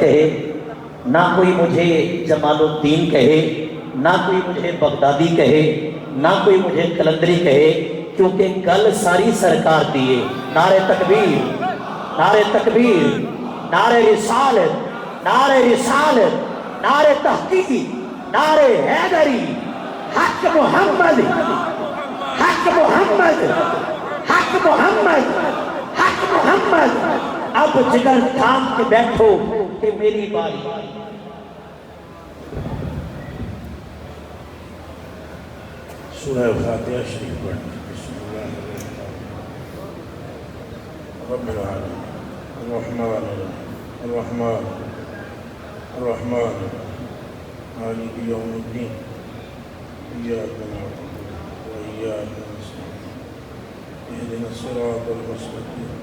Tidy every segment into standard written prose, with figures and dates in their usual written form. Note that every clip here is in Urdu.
کہے، نہ کوئی مجھے جمال الدین کہے، نہ کوئی مجھے بغدادی کہے، نہ کوئی مجھے قلندری کہے، کیونکہ گل ساری سرکار دیے۔ نعرہ تکبیر، نعرہ تکبیر، نعرہ رسالت، نعرہ رسالت، نعرہ تحقیق، نعرہ حیدری، حق محمد، حق محمد، حق محمد، حق محمد۔ اب جگر تھام کے بیٹھو کہ میری باری۔ سورہ فاتحہ شریف پڑھیں۔ بسم اللہ رب العالمین الرحمن الرحمن الرحمن مالک یوم الدین ایاک نعبد و ایاک نستعین اہدنا الصراط المستقیم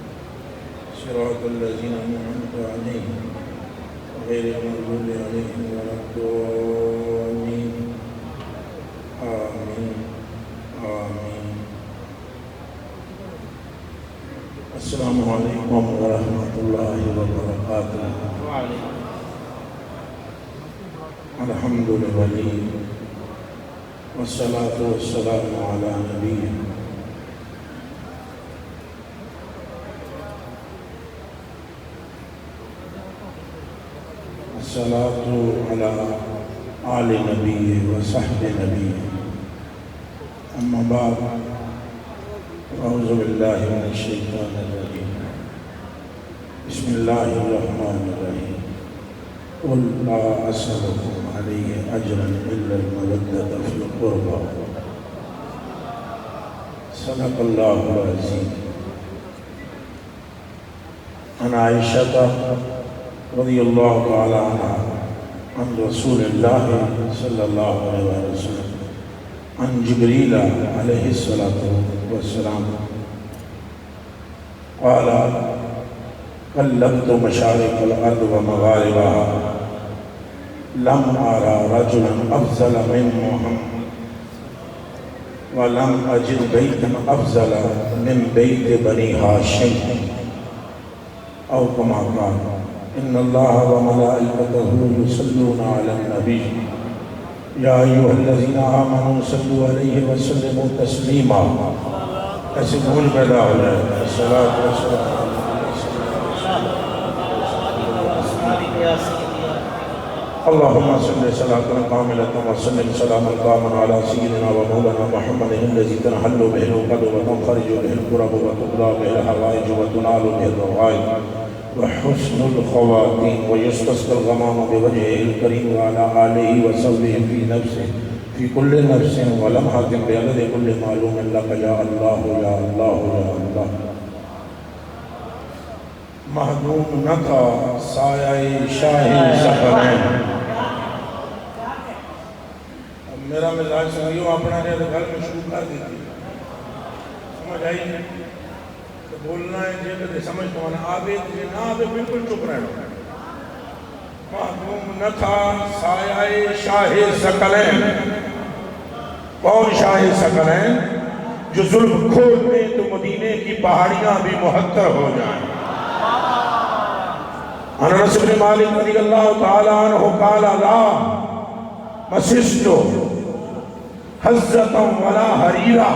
صراط الذین انعمت علیہم غیر المغضوب علیہم ولا الضالین آمین آمین۔ السلام علیکم ورحمۃ اللہ وبرکاتہ۔ الحمد للہ والصلاة والسلام علی نبی۔ الصلاة علی آل نبی و صحب نبی۔ اما بعد، اعوذ باللہ من الشیطان الرجیم، بسم اللہ الرحمن الرحیم۔ قل لا اسألکم علیہ اجرا الا المودۃ فی القربى، صدق اللہ العظیم۔ عن عائشہ رضی اللہ تعالی عنہ عن رسول اللہ صلی اللہ علیہ وسلم عن جبریل علیہ الصلاۃ والسلام قال قلبت مشارق الارض ومغاربها لم ارى رجلا افضل من محمد ولم اجد بیتا افضل من بیت بنی ہاشم او کما قال ان اللہ وملائکتہ یصلون علی النبی یا ایوہ الذین آمنوا صلوا علیہ وسلموا تسلیما۔ ایسے بھول پیدا ہو جائے۔ الصلاۃ والسلام اللہم صلی صلاۃ کاملۃ وسلم سلاما تاما علی سیدنا و مولانا محمد الذی تنحل بہ العقد وتنفرج بہ الکرب وتقضى بہ الحوائج وتنال بہ الرغائب وحسن الخواتیم ويستسقى الغمام بوجهه الكريم وعلى آله وصحبه في نفسه في كل نفس ولمحة بعدد كل معلوم لك يا الله يا الله يا الله۔ محدوم نہ تھا سایہ شاہ ثقلین۔ اب میرا مزاج سنگیوں اپنا نے گھر میں شروع کر دی تھی، سمجھ آئی؟ بولنا ہے جی کہ سمجھ تو آنا آبے تجھے نہ آبے بالکل چپ رہنا۔ محدوم نہ تھا سایہ شاہ ثقلین۔ کون شاہ ثقلین؟ جو ظلم کھول دے تو مدینے کی پہاڑیاں بھی محتر ہو جائیں۔ انس بن مالک رضی اللہ تعالی عنہ قال لا مسست حزتا ولا حریرا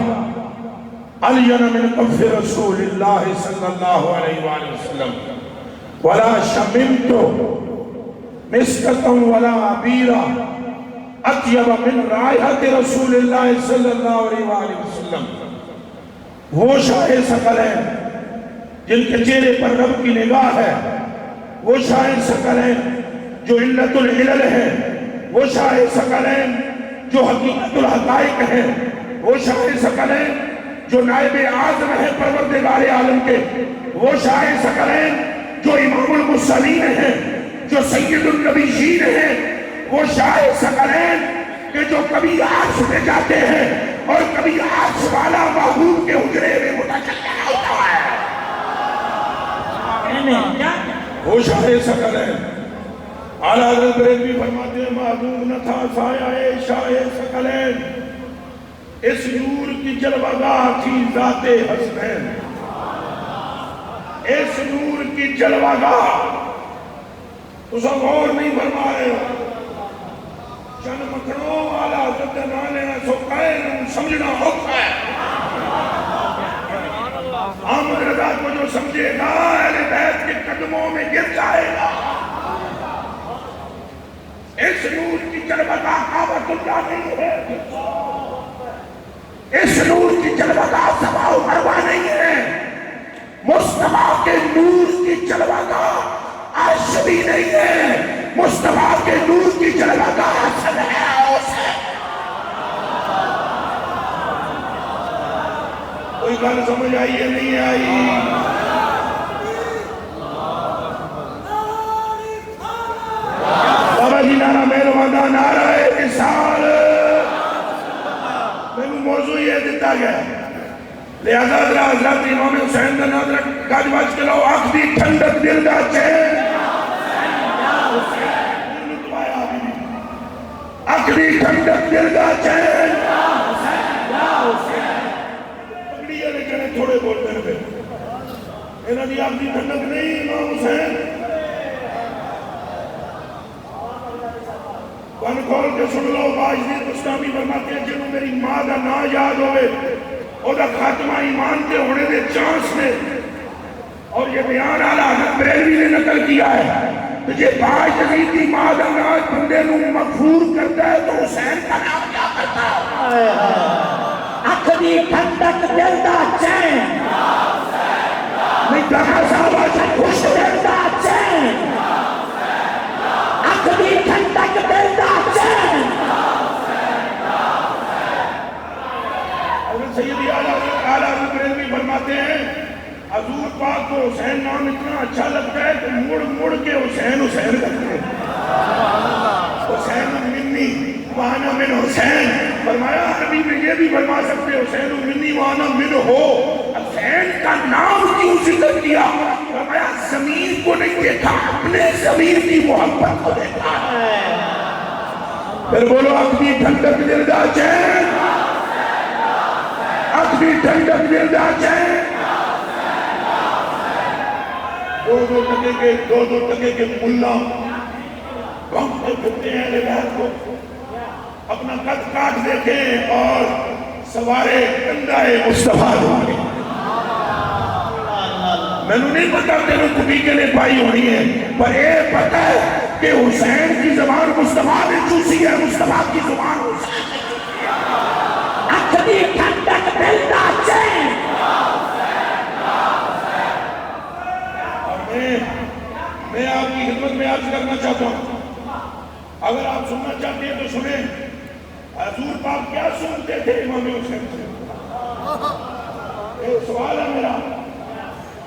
علین من کف رسول اللہ صلی اللہ علیہ وآلہ وسلم ولا شممت مسکتا ولا عبیرا اطیب من رائحت رسول اللہ صلی اللہ علیہ وآلہ وسلم۔ وہ شاہ ثقلین جن کے چہرے پر رب کی نگاہ ہے، وہ شاہ ثقلین جو علت العلل ہے، وہ شاہ ثقلین جو حقیقت الحقائق ہے، وہ شاہ ثقلین جو نائب اعظم ہے پروردگار عالم کے، وہ شاہ ثقلین جو امام المرسلین ہے، جو سید النبیین ہے، وہ شاہ ثقلین کہ جو کبھی عرش پہ جاتے ہیں اور کبھی عرش والا محبوب کے حجرے میں متجلی ہوتا ہے۔ وہ شاہ ثقلین۔ اعلیٰ حضرت بریلوی فرماتے ہیں معلوم نہ تھا سایہ شاہ ثقلین، اس نور کی جلوگاہ تھی ذات حسنین۔ اس نور کی جلوگاہ تو سب غور نہیں فرما رہے ہو. چند مکھنوں والا حضرت نہ لینا سوکھا ہے، سمجھنا ہوتا ہے. احمد رضا کو جو سمجھے گا اہل بیت کے قدموں میں گر جائے گا. اس نور کی جلوگاہ کعبۃ اللہ نہیں ہے، اس نور کی جلوگاہ صفا و مروہ نہیں ہے، مصطفیٰ کے نور کی جلوگاہ عرش بھی نہیں ہے، مصطفیٰ کے نور کی جلوگاہ حسن ہے. کوئی گل سمجھ آئی ہے نہیں آئی؟ بابا جی نعرہ مہربانا نعرہ وصال. میں موضوع یہ دیتا گیا لہذا حضرت امام حسین کا نظر گج بج کے لو آنکھ دی ٹھنڈک دل دا چین آنکھ دی ٹھنڈک دل دا چین. پگڑیاں نے کہنے تھوڑے بولتے ہیں انہوں نے آنکھ دی ٹھنڈک نہیں امام حسین. کن کھول کے سن لو باجدید بستامی فرماتے ہیں جنہوں میری ماں دا نا یاد ہوئے اور دا خاتمہ ایمان کے ہونے دے چانس نے. اور یہ بیان اعلیٰ حضرت بریلوی نے نقل کیا ہے کہ یہ باجدید کی ماں دا نا بندے نو مغفور کرتا ہے تو حسین کا نام کیا کرتا ہے؟ اکھ دی ٹھنڈک دل دا چین، میں کہاں صحابہ سے خوش دل دا چین، اکھ دی ٹھنڈک دل دا چین. حضرت سیدی اعلیٰ بریلوی فرماتے ہیں حضور پاک کو حسین نام اتنا اچھا لگتا ہے کہ مڑ مڑ کے حسین حسین کرتے ہیں. حسین منی وانا من حسین. فرمایا عربی میں یہ بھی فرما سکتے حسین منی وانا من ہو. حسین کا نام کیوں ذکر کیا؟ فرمایا زمین کو نہیں دیکھا، اپنے زمین کی محبت کو دیکھا. پھر بولو اپنی ٹھنڈک دل دا چین، اپنی ٹھنڈک دل دا چین. دو ٹکے کے ملا بھونکتے پھرتے ہیں اہل بیت کو. اپنا قد کاٹ دیکھیں اور سوارے کندھائے مصطفیٰ دھوئے. میں نے نہیں پتا تینوں کبھی کے لئے پائی ہونی ہے، پر یہ پتا ہے کہ حسین کی زبان مصطفیٰ نے چوسی ہے، مصطفیٰ کی زبان حسین نے چوسی ہے. اکھ دی ٹھنڈک دل دا چین. میں آپ کی خدمت میں عرض کرنا چاہتا ہوں، اگر آپ سننا چاہتے ہیں تو سنیں حضور پاک کیا سنتے تھے امام حسین سے. ایک سوال ہے میرا،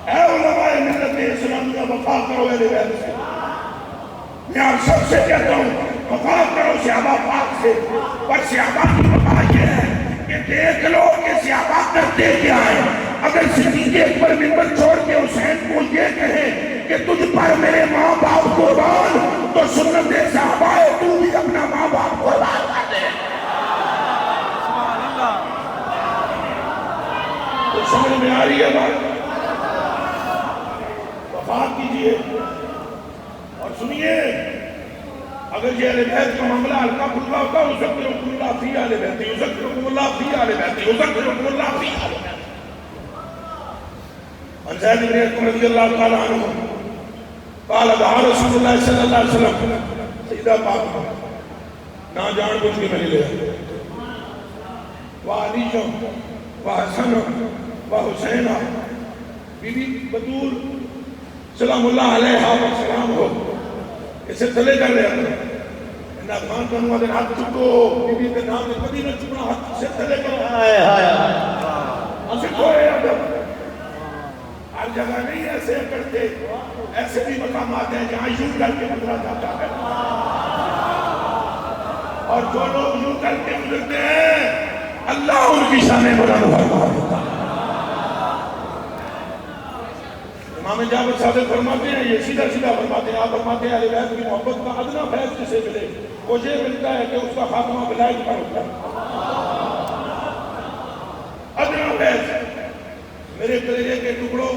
اے علماء ملت اسلامیہ وفا کرو اہل بیت سے. میں آپ سب سے کہتا ہوں وفا کرو صحابہ پاک سے. پر صحابہ کی وفا یہ ہے کہ دیکھ لو کہ صحابہ کرتے کیا ہے. اگر صدیق اکبر منبر چھوڑ کے حسین کو یہ کہیں کہ تجھ پر میرے ماں باپ قربان، تو سنت صحابہ ہے تو بھی اپنا ماں باپ قربان کر دے. تو سمجھ میں آ رہی ہے بات؟ وفا کیجئے اور سنیے. اگر یہ اہل بیت کا معاملہ ہلکا پھلکا ہوتا یذکرکم اللہ فی اہل بیت، یذکرکم اللہ فی اہل بیت، یذکرکم اللہ فی اہل بیت. عن زید بن ارقم رضی اللہ تعالی عنہ قال دعا رسول اللہ صلی اللہ علیہ وسلم. سیدہ پاک نہ جان بوجھ کے میں نے لیا. وعلی وحسن وحسین بی بی بطول سلام اللہ علیہ وسلام ہو. اسے تلے کر رہے ہیں انہا خان کنوہ دن ہاتھ چکو بی بی کے نام نے کبھی نہ چکنا ہاتھ سے تلے کر رہے ہیں. اسے کوئی عدب ہر جگہ نہیں ایسے کرتے. ایسے بھی مقامات ہیں جہاں یوں کر کے گزرا جاتا ہے، اور جو لوگ یوں کر کے گزرتے ہیں اللہ ان کی شان بلند فرماتا ہے. امام جعفر صادق فرماتے ہیں، یہ سیدھا سیدھا فرماتے ہیں. آپ فرماتے ہیں اہل بیت کی محبت کا ادنا فیض کسے ملے؟ وہ یہ ملتا ہے کہ اس کا خاتمہ ولایت پر ہوتا ہے. ادنا فیض. میرے کلیجے کے ٹکڑوں،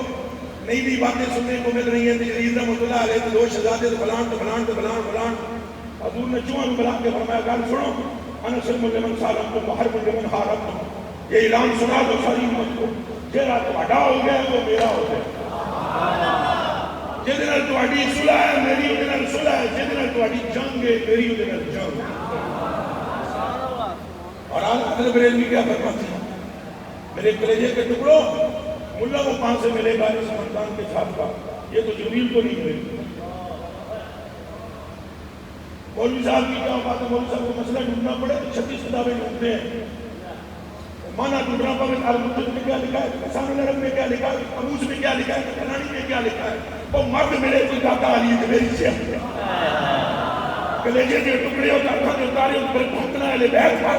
نئی نئی باتیں سننے کو مل رہی ہیں. تجرید رحمۃ اللہ علیہ تو 2 شہزادے تو فلان تو فلان تو فلان فلان. حضور نے چوہوں بلا کے فرمایا گل سنو انا سلم لمن سالم تو باہر لمن حارم. یہ اعلان سنا دو ساری امت کو جہاں تہاڈا ہو گیا وہ میرا ہو گیا. جہدے نال تہاڈی صلح ہے میری اودے نال صلح ہے. جہدے نال تہاڈی جنگ ہے میری اودے نال جنگ. اور آج حضرت بریلوی کیا فرماتے ہیں میرے کلیجے کے ٹکڑوں ملا کو کہاں سے ملے گا اس خاندان کے ساتھ کا. یہ تو جبریل کو نہیں ملے. مولوی صاحب کی کیا بات ہے. مولوی صاحب کو مسئلہ ڈھونڈنا پڑے تو 36 کتابیں ڈھونڈتے ہیں. مانا ڈھونڈنا پڑے المجد میں کیا لکھا ہے, لسان العرب میں کیا لکھا ہے, قاموس میں کیا لکھا ہے, فلانی میں کیا لکھا ہے. وہ مرد ملے تو داتا علی کہ میری صحت ہے. کلیجے کے ٹکڑے اور کارخانے اتارے ان پر پہنچنا اہل بیت پر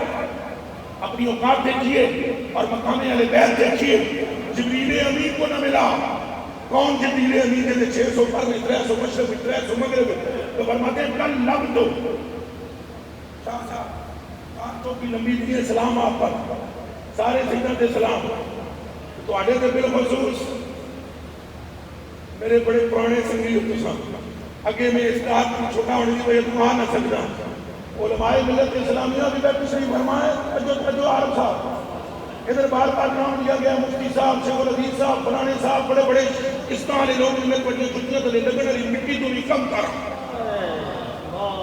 اپنی اوقات دیکھیے اور مقام اہل بیت دیکھیے. جبریل امین کو نہ ملا. کون جبریل امین کے 600 پر 300 مشرق 300 مغرب تو فرماتے ہیں کل لب دو شاہ صاحب آنکھوں کی لمبی دی سلام آپ پر سارے سیدہ سلام. تو آڈے کے بالخصوص میرے بڑے پرانے سنگی اتسام اگے میں اس رات کی چھوٹا ہونے کی وجہ تم آ نہ سکتا. علماء ملت اسلامیہ بھی بیٹھ شریف فرمائے اجو عارف صاحب ادھر بار بار نام لیا گیا. مفتی صاحب شیخ الحدیث صاحب فلانے صاحب بڑے بڑے اس طرح والے لوگ جن میں بڑی چھٹیاں تو لے لگن والی مٹی تو بھی کم کر.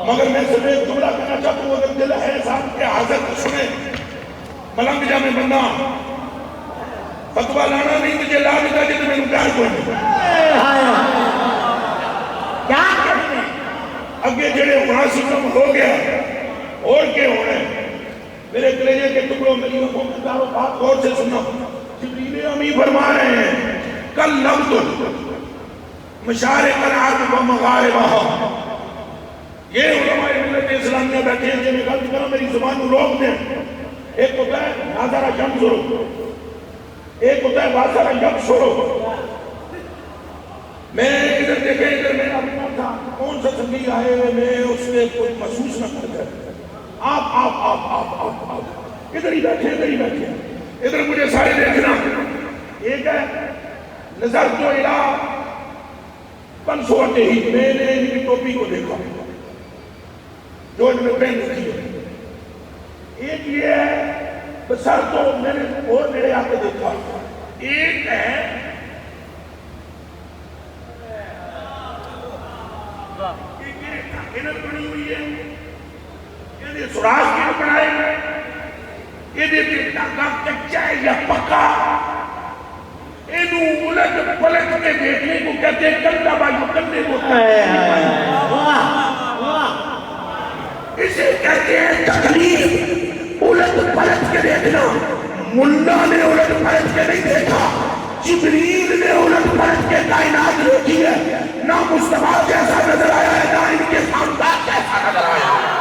مگر میں صرف ایک جملہ کہنا چاہتا ہوں اگر دل ہے صاحب کے حاضر سنے ملنگ جا میں بندہ فتویٰ لانا نہیں تجھے لا دیتا جیسے میں پیار کوئی نہیں. کیا اگے جڑے وہاں سکم ہو گیا اور کے ہونے میرے کلیجے کے ٹکڑوں میری آنکھوں میں دارو بات غور سے سننا. جبریل امی فرما رہے ہیں کل لفظ مشارق الارض و مغاربہ. یہ علماء ملت اسلامیہ بیٹھے ہیں جنہیں غلط کرو میری زبان کو روک دیں. ایک ہوتا ہے ناظرہ جنگ سرو, ایک ہوتا ہے بازارہ جنگ سرو. میں ادھر دیکھیں ادھر میرا اپنا تھا کون سا سنگی آئے میں اس کے کچھ محسوس نہ کر گئے. آپ ادھر ہی بیٹھے ادھر مجھے سارے دیکھنا. ایک ہے نظر تو الہ کنسوٹے ہی میں نے ان کی ٹوپی کو دیکھا جو ان میں پہن رکھی ہے. ایک یہ ہے بسر تو میں نے اور میرے آ کے دیکھا. ایک ہے بنی ہوئی ہے یہ سراج کی بنائے یہ ڈاکہ کچا ہے یا پکا. انہوں الٹ پلٹ کے دیکھنے کو کہتے ہیں کندہ بھائیو کندے کو اسے کہتے ہیں تکلیف. الٹ پلٹ کے دیکھنا ملا نے الٹ پلٹ کے نہیں دیکھا جبریل نے الٹ پلٹ کے کائنات دیکھی ہے. نہ مصطفیٰ جیسا نظر آیا ہے نہ ان کے خاندان جیسا نظر آیا ہے.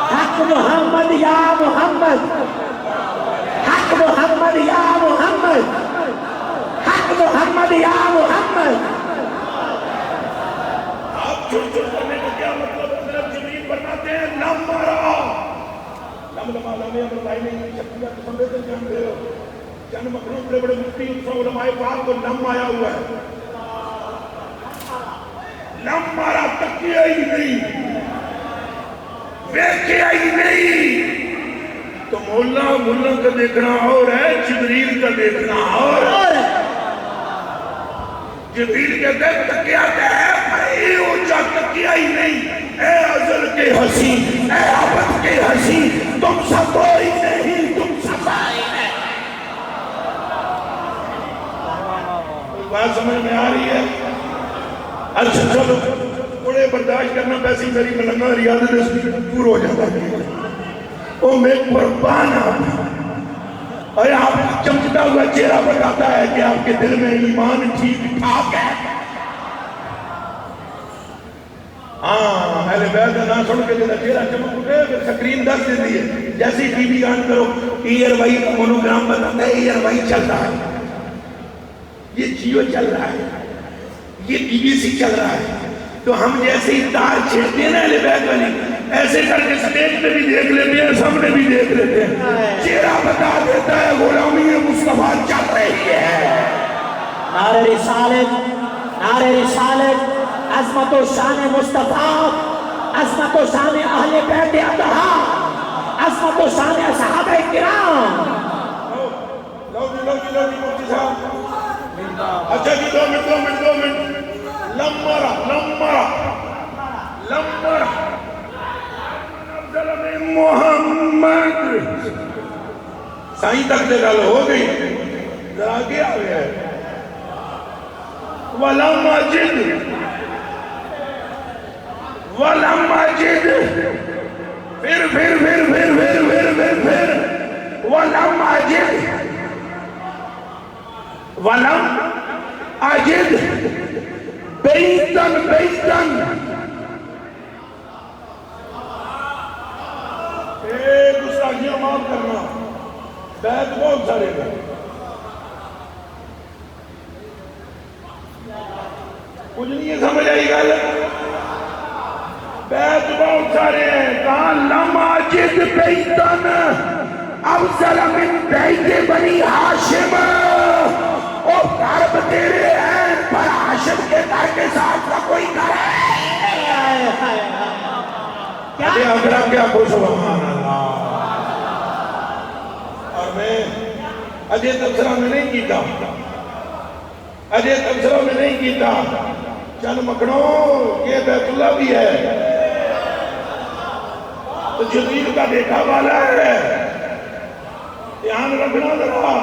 حق محمد یا محمد, حق محمد یا محمد, حق محمد یا محمد. آپ چھوٹ چھوٹ کرنے کا کیا مطلب ہے. صرف جبریل فرماتے ہیں لم مارا لم امرتائی نہیں شکریہ تو سمجھے تھے جان دے ہو چند مقرون بڑے بڑے مفتی اتسا علماء پاک کو لم آیا ہوا ہے. لم مارا تکیہ ہی نہیں ویکھیا ہی نہیں. تو مولا کا دیکھنا اور ہے جبریل کا دیکھنا اور ہے. جبریل کہتے ہیں تکیہ ہے بڑی اونچا تکیہ ہی نہیں. اے ازل کے ہنسی اے ابد کے ہنسی تم سب کوئی نہیں تم سب آئی ہے. کوئی بات سمجھ میں آ رہی ہے. اچھا چلو بڑے برداشت کرنا پیسی میری ملنگا ریاضت اس کی پور ہو جاتا ہے. او میں قربان آتا اور آپ چمکتا ہوا چہرہ بتاتا ہے کہ آپ کے دل میں ایمان ٹھیک ٹھاک ہے. ہاں اہل بیت نہ سن کے جیسا چہرہ چمک اٹھے پھر سکرین دس دے دیئے جیسے ٹی وی آن کرو ایئر وائی کا مونوگرام بتاتا ہے ایئر وائی چل رہا ہے, یہ جیو چل رہا ہے, یہ بی بی سی چل رہا ہے. تو ہم جیسے ہی تار چھیڑتے ہیں نا اہل بیت والی ایسے کر کے سٹیج پہ بھی دیکھ لیتے ہیں سامنے بھی دیکھ لیتے ہیں. چہرہ بتا دیتا ہے غلامی مصطفیٰ چل رہی ہے. نعرہ رسالت، نعرہ رسالت، عظمت و شان مصطفیٰ، عظمت و شان اہل بیت اطہار، عظمت و شان صحابہ کرام۔ لو جی مفتی صاحب، اچھا جی 2 منٹ لمرہ افضل من محمد سائیں تک دے گل ہو گئی، ذرا آگے آ گیا ہے ولم اجد پھر ولم اجد بیتن گستاخیاں معاف کرنا، بیت بہت سارے ہیں، کچھ نہیں سمجھ آئی گل، بیت بہت سارے ہیں، کہاں لم اجد بیتن افضل من بیت بنی ہاشم، او گھر تیرے ہیں پر ہاشم کے گھر کے ساتھ کا کوئی گھر ہے؟ اگر کیا کو سبحان اللہ۔ اور میں اجے تبصرہ میں نہیں کیتا، چند مکڑوں یہ بیت اللہ بھی ہے تو جبریل کا دیکھا والا ہے، دھیان رکھنا ذرا۔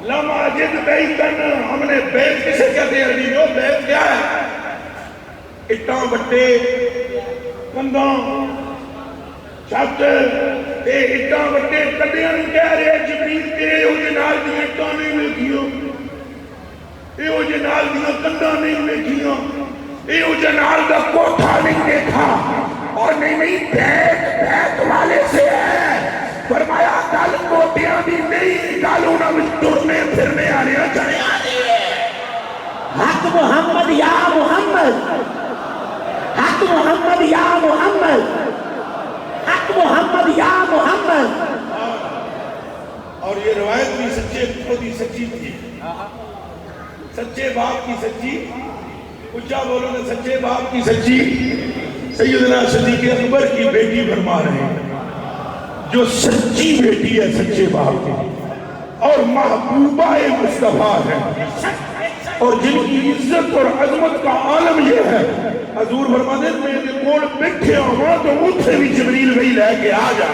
لم اجد بیتن، ہم نے بیت کسے کہتے ہیں عربی میں؟ بیت کیا ہے؟ اٹھاں بٹے، کندھاں، چھت تے اٹھاں بٹے کڈیاں نوں کہہ رہے جبریل تے او جنال دی اٹھاں نہیں ویکھیاں، اے او جنال دی کندھاں نہیں ویکھیاں، اے او جنال دا کوٹھا نہیں دیکھا، اور نہیں بیت والے سے ہے۔ فرمایا گل کوٹیاں دی نہیں، گل انہاں وچ ٹرنے پھرنے والے جنے حق محمد یا محمد، حق محمد یا محمد، حق محمد یا محمد۔ اور یہ روایت بھی سچے خود ہی سچی تھی، سچے باپ کی سچی، اچھا بولو نا، سچے باپ کی سچی، سیدنا صدیق اکبر کی بیٹی فرما رہے ہیں، جو سچی بیٹی ہے سچے باپ کی اور محبوبہ مصطفیٰ ہے، اور جن کی عزت اور عظمت کا عالم یہ ہے، حضور فرماتے ہیں میرے کول بیٹھے ہوا تو اتھے بھی جبریل بھائی لے کے آ جا۔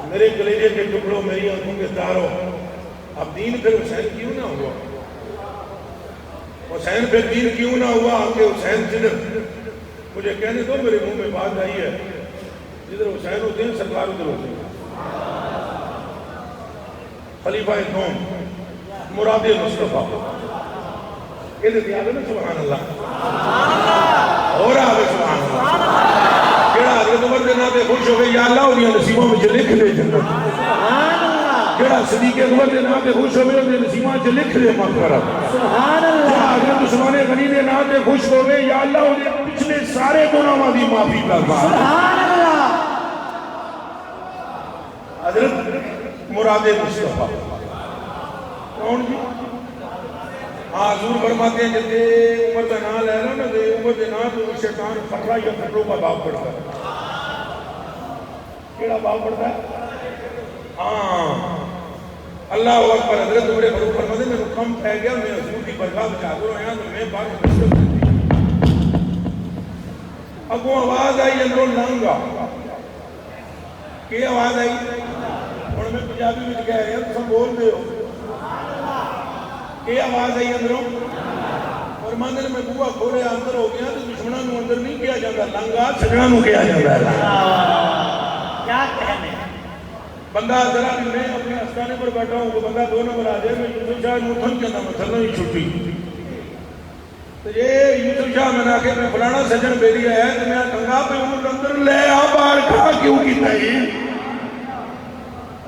میرے کلیجے کے ٹکڑوں، میری آنکھوں کے تاروں، اب دین پھر حسین کیوں نہ ہوا؟ حسین پھر دین کیوں نہ ہوا کہ حسین جدھر، مجھے کہنے دو میرے منہ میں بات آئی ہے، جدھر حسین ہوتے ہیں سرکار ادھر ہوتے ہیں، خلیفہ دوم مراد مصطفیٰ، یہ دیکھتے آگے نا سبحان اللہ، اور آگے سبحان اللہ، کیڑا حضرت عمر دے ناتے خوش ہو گئے یا اللہ انہیں نصیبوں میں لکھ لے جنت، کیڑا صدیق اکبر دے ناتے خوش ہو گئے انہیں نصیبوں میں لکھ لے مغفرت، کیڑا حضرت عثمان غنی دے ناتے خوش ہو گئے یا اللہ انہیں پچھلے سارے گناہوں دی معافی کروا۔ حضرت مراد مصطفیٰ کون جی؟ حضور فرماتے ہیں جیسے عمر کا نام لے رہا نا، عمر کے نام تو شیطان فترہ یا فتروں کا باپ پڑتا ہے، کیڑا باپ پڑتا ہے؟ ہاں اللہ اکبر۔ حضرت عمر فاروق فرماتے ہیں میں کم پہ گیا، میں حضور کی برگاہ میں چادر آیا تو میں باہر مشکل اگوں آواز آئی اندروں لانگا، کہ آواز آئی اور میں پنجابی میں کہہ رہا ہوں، تم بول دے ہو کہ آواز آئی اندروں، اور مندر میں بوا کھولے اندر ہو گیا تو دشمنوں کو اندر نہیں کیا جاتا، لانگا سجنا کو کیا جاتا ہے۔ کیا کہنے بندہ ذرا میں اپنے استانے پر بیٹھا ہوں، وہ بندہ 2 نمبر آ جائے، میں یوسف شاہ متھن کے نام مسئلہ ہی چھٹی تو یہ یوسف شاہ میں نے آکے میں فلانا سجن بیری ہے تو میں کنگا پہ انہوں اندر لے آبار کھا کیوں کی تھی؟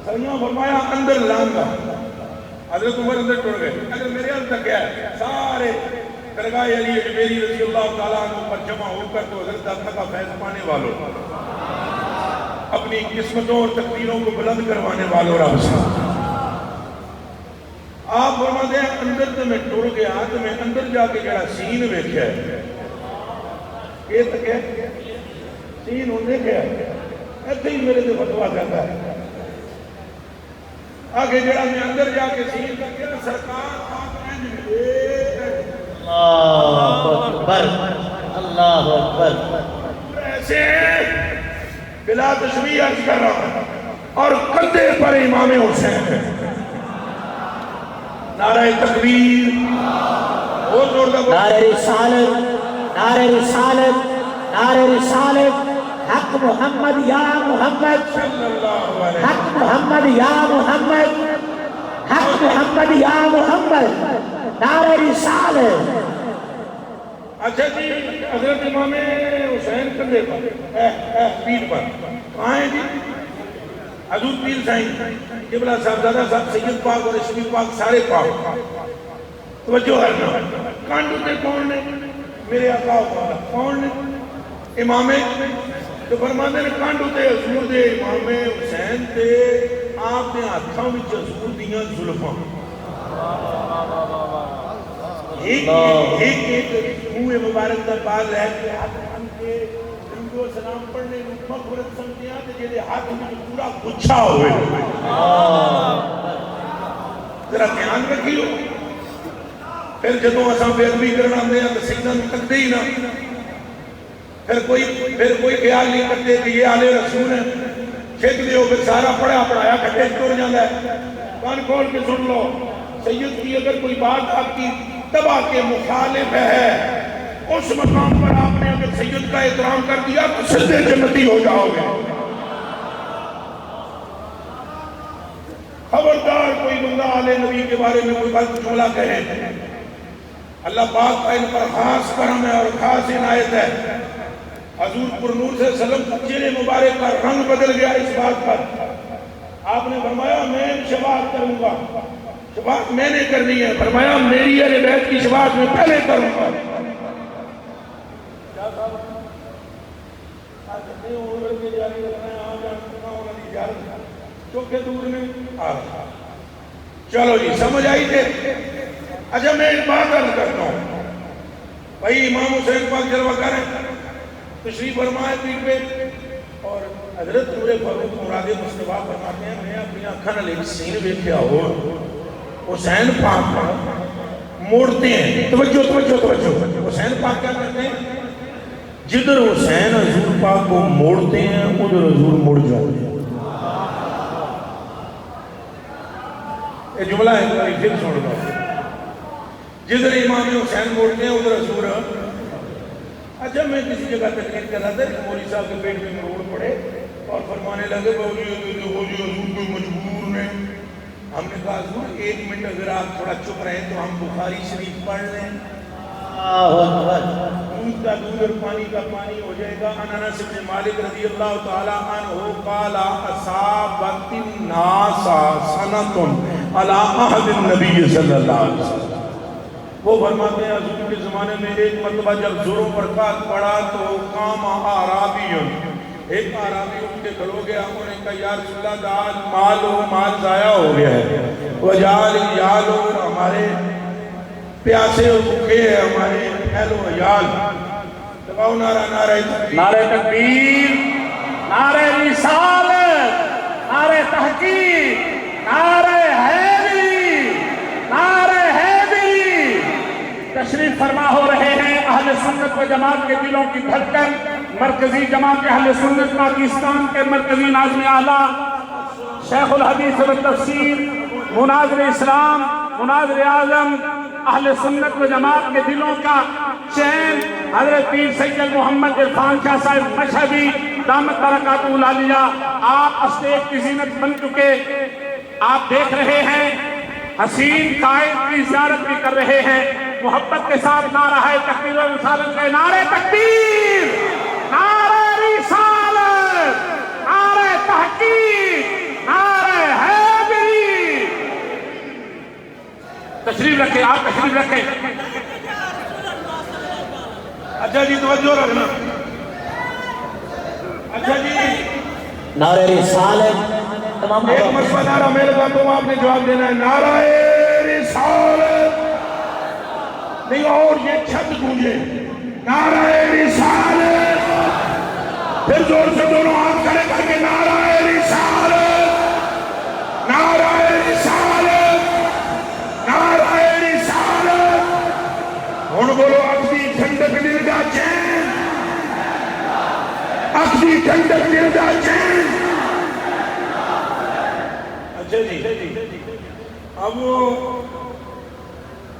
سیاں فرمایا اندر لانگا، حضرت عمر اندر ٹوڑ گئے، اگر میرے حال تک کیا ہے سارے درگاہ علی اجمیری رضی اللہ تعالیٰ عنہ پر جمع ہو کر تو حضرت اللہ کا فیض پانے والوں، اپنی قسمتوں اور تقدیروں کو بلند کروانے والوں رب سے آپ فرماتے ہیں اندر تو میں ٹر گیا تو میں اندر جا کے جڑا سین ویکھیا ہے یہ تو کیا سین ہوں دیکھا ایسے ہی میرے سے فتوا کرتا ہے آگے جڑا میں اندر جا کے سین کیا سرکار آپ اللہ اکبر اللہ اکبر ایسے بلا تشبیہ عرض کر رہا ہوں اور کندھے پر امام حسین ہے نعرہ تکبیر بہت زور کا نعرہ رسالت نعرہ رسالت نعرہ رسالت حق محمد یا محمد صلی اللہ علیہ حق محمد یا محمد حق محمد یا محمد نعرہ رسالت اچھا جی حضرت امام حسین کندھے پر پیر پر آئیں جی حضور پیر سائیں قبلہ صاحبزادہ صاحب سید پاک اور اشمی پاک سارے پاک توجہ کرنا کانڈو تے کون نے میرے آقا مولا کون نے امام تو فرماتے ہیں کانڈو تے حضور دے امام حسین تے آپ نے ہاتھاں وچ حضور دیاں زلفاں ایک منہ مبارک دا باز ہے کہ ہاتھ بن کے درود و سلام پڑھنے نوں مغفرت سمجھتے ہیں تے جڑے ہاتھ وچ پورا گچھا ہوئے ذرا دھیان رکھیو پھر جدوں اساں بے ادبی کرنا آندے ہیں تے سجدہ نوں تکدے ہی نہ پھر کوئی خیال نہیں کرتے کہ یہ آل رسول ہے چھک دیو پھر سارا پڑھا پڑھایا کھٹے ٹر جاتا ہے کان کھول کے سن لو سید کی اگر کوئی بات آپ کی تباہ کے مخالف ہے اس مقام پر آپ نے اگر سید کا احترام کر دیا تو سدے جنتی ہو جاؤ گے خبردار کوئی بندہ آل نبی کے بارے میں کوئی بات جملہ کہے اللہ پاک کا ان پر خاص کرم ہے اور خاص عنایت ہے حضور پر نور صلی اللہ علیہ وسلم چہرے مبارک کا رنگ بدل گیا اس بات پر آپ نے فرمایا میں شفاعت کروں گا شفاعت میں نے کرنی ہے فرمایا میری اہل بیت کی شفاعت میں پہلے کروں گا چلو جی سمجھ آئی تھے اچھا میں ایک بات عرض کرتا ہوں بھائی امام حسین پاک جلوہ کریں تشریف فرمائے پیر پہ اور حضرت نور فاروق مراد مصطفیٰ فرماتے ہیں میں اپنی آنکھاں نال ایک سین ویکھیا ہو حسین پاک موڑتے ہیں توجہ حسین پاک کیا کرتے ہیں جدھر حسین حضور پاک کو موڑتے ہیں ادھر حضور مڑ جاتے ہیں یہ جملہ ہے کوئی پھر سن لو جدھر امام حسین موڑتے ہیں ادھر حضور اچھا میں کسی جگہ تقریر کر رہا تھا کہ مولوی صاحب کے پیٹ میں مروڑ پڑے اور فرمانے لگے حضور کوئی مجبور نے ہم نے کہا حضور ایک منٹ اگر آپ تھوڑا چپ رہیں تو ہم بخاری شریف پڑھ لیں دودھ کا دودھ اور پانی کا پانی ہو جائے گا انس بن مالک رضی اللہ تعالیٰ عنہ قال اصابت الناس سنۃ علی عہد النبی صلی اللہ علیہ وسلم وہ فرماتے ہیں حضور کے زمانے میں ایک مرتبہ جب زوروں پر قات پڑا تو قام اعرابی ایک اعرابی ان کے کھڑو گیا انہوں نے کہا یا رسول اللہ مال ضائع ہو گیا ہے وجال یال اور ہمارے پیاسے اور بھوکے ہیں ہمارے اہل و عیال دباؤ نعرہ تکبیر نعرہ رسالت نعرہ تحقیق نعرہ حیدری نعرہ حیدری تشریف فرما ہو رہے ہیں اہل سنت و جماعت کے دلوں کی دھڑکن مرکزی جماعت اہل سنت پاکستان کے مرکزی ناظم اعلیٰ شیخ الحدیث و تفسیر مناظر اسلام مناظر اعظم اہل سنت و جماعت کے دلوں کا چین حضرت پیر سید محمد عرفان شاہ صاحب مشہدی دامت برکاتہ العالیہ آپ اسٹیج کی زینت بن چکے آپ دیکھ رہے ہیں حسین قائد کی زیارت بھی کر رہے ہیں محبت کے ساتھ نعرہ تکبیر و رسالت کے نعرہ تکبیر نعرہ رسالت نعرہ تحقیق نعرہ حیدری تشریف رکھیں آپ تشریف رکھیں اچھا جی توجہ رکھنا اچھا جی نعرہ رسالت تمام ایک مشورہ نعرہ میرے کا تو آپ نے جواب دینا ہے نعرہ نہیں اور یہ چھت گونجے نعرہ رسالت، پھر زور سے دونوں ہاتھ کھڑے کر کے نعرہ رسالت، نعرہ رسالت، نعرہ رسالت۔ ہن بولو اکدی ٹھنڈک نردا چین، اکدی ٹھنڈک نردا چین۔ اچھا جی، اب وہ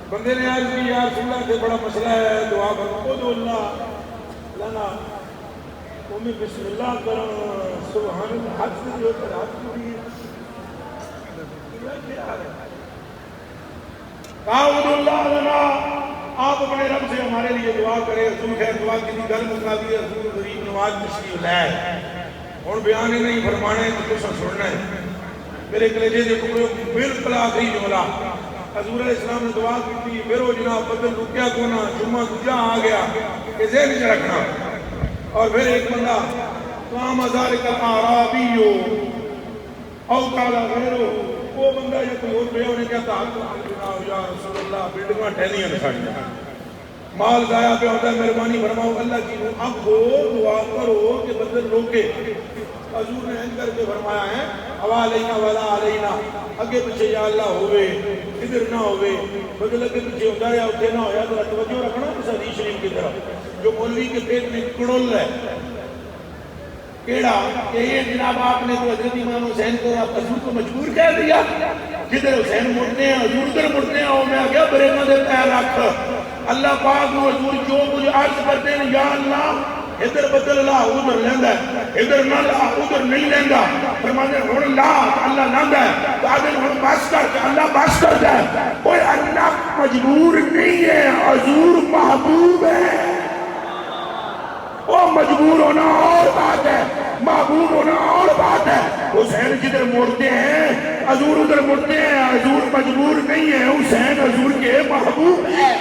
بندے نے عرض کی یا رسول اللہ سے بڑا مسئلہ ہے، دعا کرو اللہ لنا میں بسم اللہ کروں سبحان اللہ حج سے جو کر حج کی تعاوذ اللہ لنا، آپ اپنے رب سے ہمارے لیے دعا کریں۔ رسول خیر دعا کی گل مکا دی، رسول غریب نواز تشریف لائے، اور بیان ہی نہیں فرمانے تو کچھ سننا ہے۔ میرے کلیجے کے ٹکڑوں بالکل آخری جملہ حضور علیہ السلام نے دعا کی تھی، پھر وہ جناب بدل رکیا کونا، جمعہ دوجا آ گیا کہ ذہن سے رکھنا۔ اور پھر ایک بندہ قام ذالک الاعرابی او قال غیرہ، وہ بندہ یا کوئی اور پہ انہیں کہتا یا رسول اللہ بلڈنگاں ٹہلیاں نکھاڑیاں، مال ضائع پہ ہوتا ہے، مہربانی فرماؤ اللہ کی اب ہو دعا کرو کہ بدل روکے۔ حضور نے ان کر کے فرمایا ہے اوا علینا ولا علینا، اگے پیچھے یا اللہ ہوئے ادھر نہ ہوئے، بدل اگے پیچھے ہوتا ہے اتنے نہ ہویا، تو توجہ رکھنا اس حدیث شریف کی طرف جو مولوی کے پیٹ میں کڑول ہے کیڑا کہ یہ جناب آپ نے تو حضرت امام حسین کو آپ حضور کو مجبور کہہ دیا، جدھر حسین مڑتے ہیں حضور ادھر مڑتے ہیں، اور میں آ گیا برینا دے پیر رکھ اللہ پاک کو حضور جو مجھے عرض کرتے ہیں یا اللہ ادھر بدل لا ادھر لیندہ ہے، ادھر نہ لا ادھر نہیں لیندہ، فرمانے ہون لا اللہ لیندہ ہے، تو آدھے ہون بس کر کے اللہ بس کر جائے۔ کوئی اللہ مجبور نہیں ہے، حضور محبوب ہے۔ وہ مجبور ہونا اور بات ہے، محبوب ہونا اور بات ہے۔ حسین جدھر موڑتے ہیں حضور ادھر موڑتے ہیں، حضور مجبور نہیں ہے، حسین حضور کے محبوب ہے۔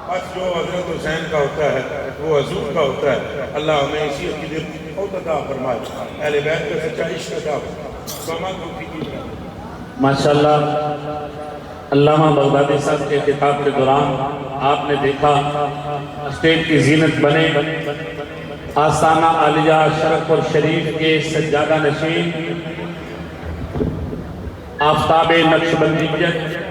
بس جو حضرت حسین کا ہوتا ہے وہ حضور کا ہوتا ہے۔ اللہ ہمیں اسی عقیدے بہت عطا فرمائے، اہل بیت کا سچا عشق عطا فرمائے۔ ماشاءاللہ علامہ بغدادی صاحب کے خطاب کے دوران آپ نے دیکھا اسٹیج کی زینت بنے آستانہ عالیہ شرف اور شریف کے سجادہ نشین آفتاب نقشبندیت